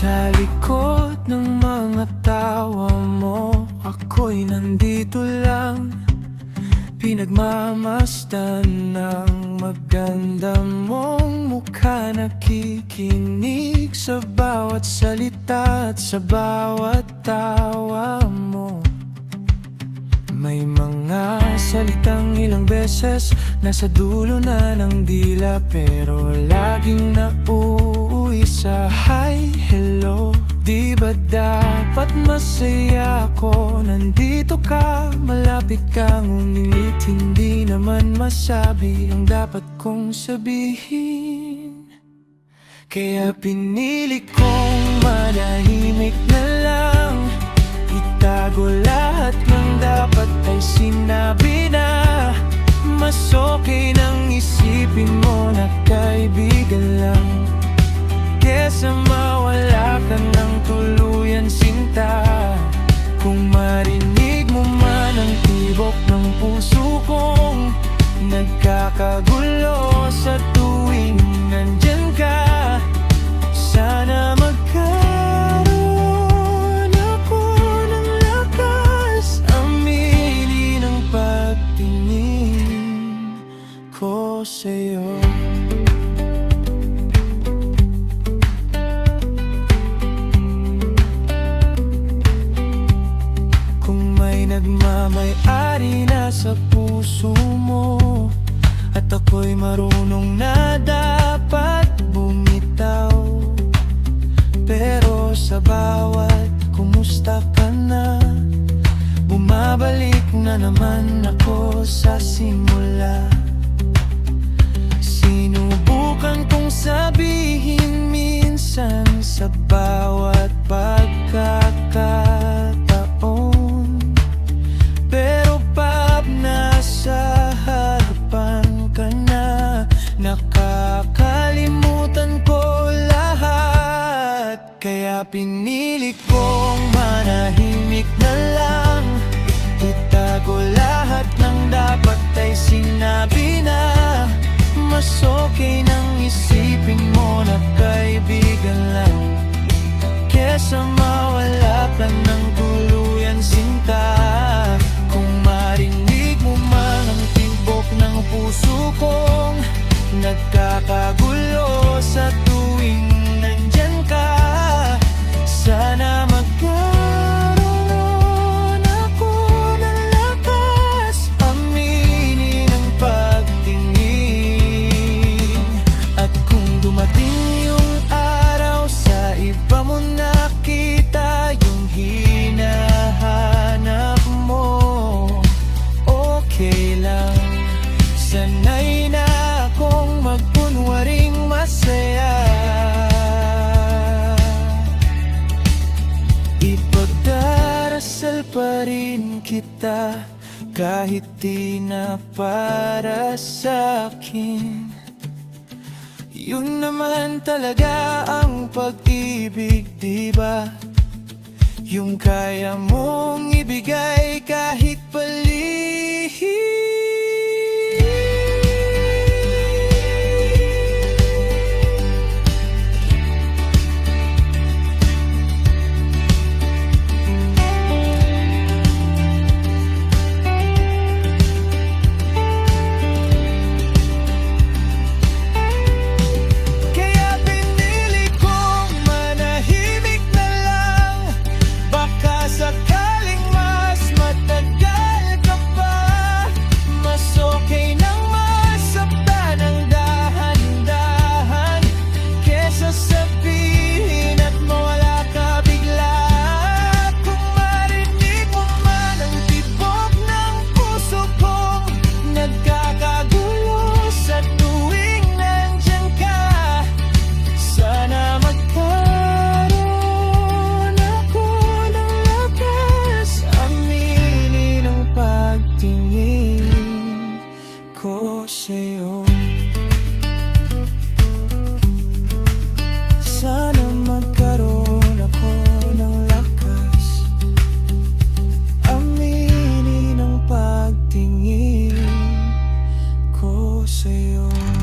Sa likod ng mga tawa mo, ako'y nandito lang, pinagmamasdan ng maganda mong mukha. Nakikinig sa bawat salita at sa bawat tawa mo. May mga salitang ilang beses nasa dulo na ng dila, pero laging nauuwi sa hi, hello. Di ba dapat masaya ako? Nandito ka, malapit ka, ngunit hindi naman masabi ang dapat kong sabihin. Kaya pinili kong manahimik na lang, itago lahat ng dapat ay sinabi na. Mas okay nang isipin mo na kaibigan lang, kesa mawala ka ng tuluyan, sinta. Kung marinig mo man ang tibok ng puso kong nagkakagulo sa tuwing nandyan ka, sana magkaroon ako ng lakas aminin ang pagtingin ko sa'yo. Kung may nagmamay-ari na sa puso mo, at ako'y marunong na dapat bumitaw, pero sa bawat kumusta ka na, bumabalik na naman ako sa simula. Sinubukan kong sabihin minsan sa bawat pagkakataon, pero pag nasa harapan ka na, nakakalimutan ko lahat. Kaya pinili kong manahimik na lang, itago lahat ng dapat ay sinabi na. Mas okay nang isipin mo na kaibigan lang, kesa mawala ka ng tuluyan, sinta. Kung marinig mo man ang tibok ng puso kong nagkakagulo sa tuwing nandyan ka, sana magkaroon ako ng lakas aminin ang pagtingin. At kung dumating yung araw sa iba mo nakita yung hinahanap mo, okay lang, sanay na akong magkunwaring masaya. Ipagdarasal pa rin kita kahit di na para sa'kin. Yun naman talaga ang pag-ibig, diba? Yung kaya mong ibigay kahit palihim. ko sa'yo. sa'yo.